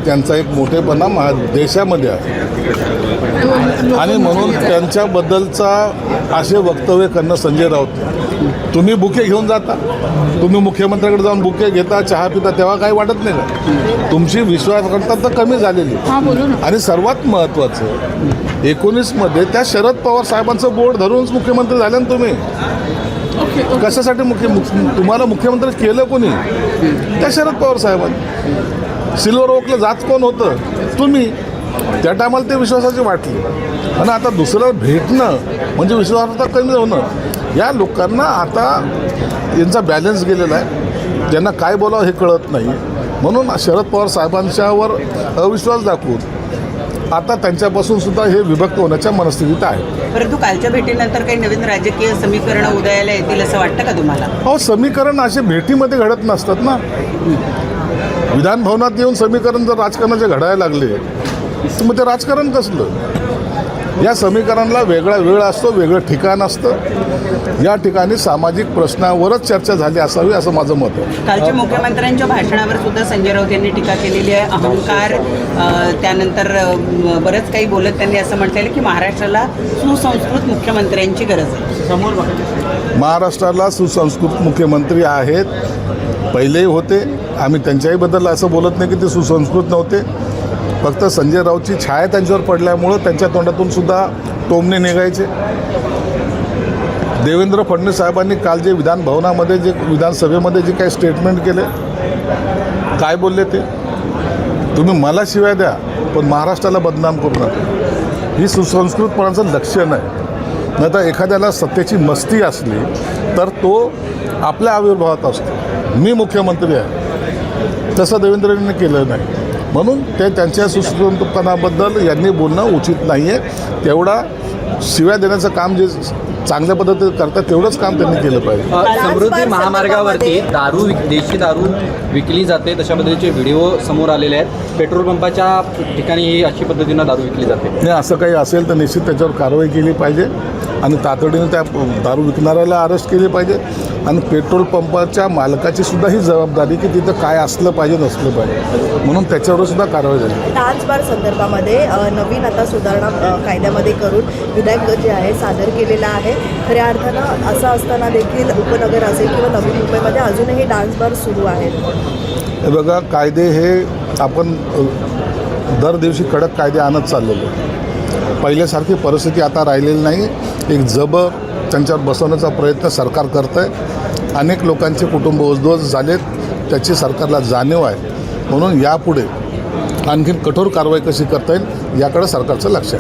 त्यांचा एक मोठेपणा देशामध्ये आहे आणि म्हणून त्यांच्याबद्दलचा असे वक्तव्य करणं संजय राऊत, तुम्ही बुके घेऊन जाता, तुम्ही मुख्यमंत्र्याकडे जाऊन बुके घेता, चहा पिता, तेव्हा काही वाटत नाही का? तुमची विश्वासार्हता तर कमी झालेली. आणि सर्वात महत्त्वाचं 19मध्ये त्या शरद पवार साहेबांचं बोर्ड धरूनच मुख्यमंत्री झाले ना तुम्ही. कशासाठी तुम्हाला मुख्यमंत्री केलं कोणी? त्या शरद पवार साहेबांनी. सिल्वर ओकला जात कोण होतं? तुम्ही. त्या टायमाला ते विश्वासाची वाटली आणि आता दुसरं भेटणं म्हणजे विश्वासार्हता कमी होणं. या लोकांना आता यांचा बॅलन्स गेलेला आहे, ज्यांना काय बोलावं हे कळत नाही. म्हणून शरद पवार साहेबांच्यावर अविश्वास दाखवून आता त्यांच्यापासून सुद्धा हे विभक्त होण्याच्या मनस्थितीत आहे. परंतु कालच्या भेटीनंतर काही नवीन राजकीय समीकरणं उदयाला येतील असं वाटतं का तुम्हाला? हो, समीकरण असे भेटीमध्ये घडत नसतात ना. विधान भवनात येऊन समीकरण जर राजकारणाचे घडायला लागले तर मग ते राजकारण कसलं? या समीकरणाला वेगळा वेळ असतो, वेगळं ठिकाण असतं. या ठिकाणी सामाजिक प्रश्नावरच चर्चा झाली असावी असं माझं मत आहे. कालच्या मुख्यमंत्र्यांच्या भाषणावर सुद्धा संजय राऊत यांनी टीका केलेली आहे. अहंकार, त्यानंतर बरंच काही बोलत त्यांनी असं म्हटलेलं की महाराष्ट्राला सुसंस्कृत मुख्यमंत्र्यांची गरज आहे. समोर महाराष्ट्राला सुसंस्कृत मुख्यमंत्री आहेत, पहिलेही होते. आम्ही त्यांच्याहीबद्दल असं बोलत नाही की ते सुसंस्कृत नव्हते. फक्त संजय राऊतची छाया त्यांच्यावर पडल्यामुळं त्यांच्या तोंडातून सुद्धा टोमणे निघायचे. देवेंद्र फडणवीस साहेबांनी काल जे विधान भवनामध्ये जे विधानसभेमध्ये जे काही स्टेटमेंट केले, काय बोलले ते? तुम्ही मला शिवाय द्या पण महाराष्ट्राला बदनाम करू नका. ही सुसंस्कृतपणाचं लक्षण आहे. नाही तर एखाद्याला सत्तेची मस्ती असली तर तो आपल्या आविर्भावात असतो. मी मुख्यमंत्री आहे तसं देवेंद्रजींनी केलं नाही. म्हणून ते त्यांच्या सुसंस्कृतपणाबद्दल यांनी बोलणं उचित नाही आहे. तेवढा शिव्या देण्याचं काम जे चांगल्या पद्धतीने करतात तेवढंच काम त्यांनी केलं पाहिजे. समृद्धी महामार्गावरती देशी दारू विकली जाते तशा पद्धतीचे व्हिडिओ समोर आलेले आहेत. पेट्रोल पंपाच्या ठिकाणी ही अशी पद्धतीनं दारू विकली जाते. नाही, असं काही असेल तर निश्चित त्याच्यावर कारवाई केली पाहिजे आणि तातडीने त्या दारू विकणाऱ्याला अरेस्ट केले पाहिजे. आणि पेट्रोल पंपाच्या मालकाची सुद्धा ही जबाबदारी की तिथं काय असलं पाहिजे नसलं पाहिजे, म्हणून त्याच्यावर सुद्धा कारवाई झाली. डान्स बार संदर्भामध्ये नवीन आता सुधारणा कायद्यामध्ये करून विधेयक जे आहे सादर केलेलं आहे. खऱ्या अर्थानं असं असताना देखील उपनगर असेल किंवा नवी मुंबईमध्ये अजूनही डान्स बार सुरू आहेत. हे बघा, कायदे हे आपण दर दिवशी कडक कायदे आणत चाललेलो आहे. पहिल्यासारखी परिस्थिती आता राहिलेली नाही. एक जबर त्यांच्यावर बसवण्याचा प्रयत्न सरकार करतं आहे. अनेक लोकांचे कुटुंब उद्ध्वस्त झालेत, त्याची सरकारला जाणीव आहे. म्हणून यापुढे आणखीन कठोर कारवाई कशी करता येईल याकडे सरकारचं लक्ष आहे.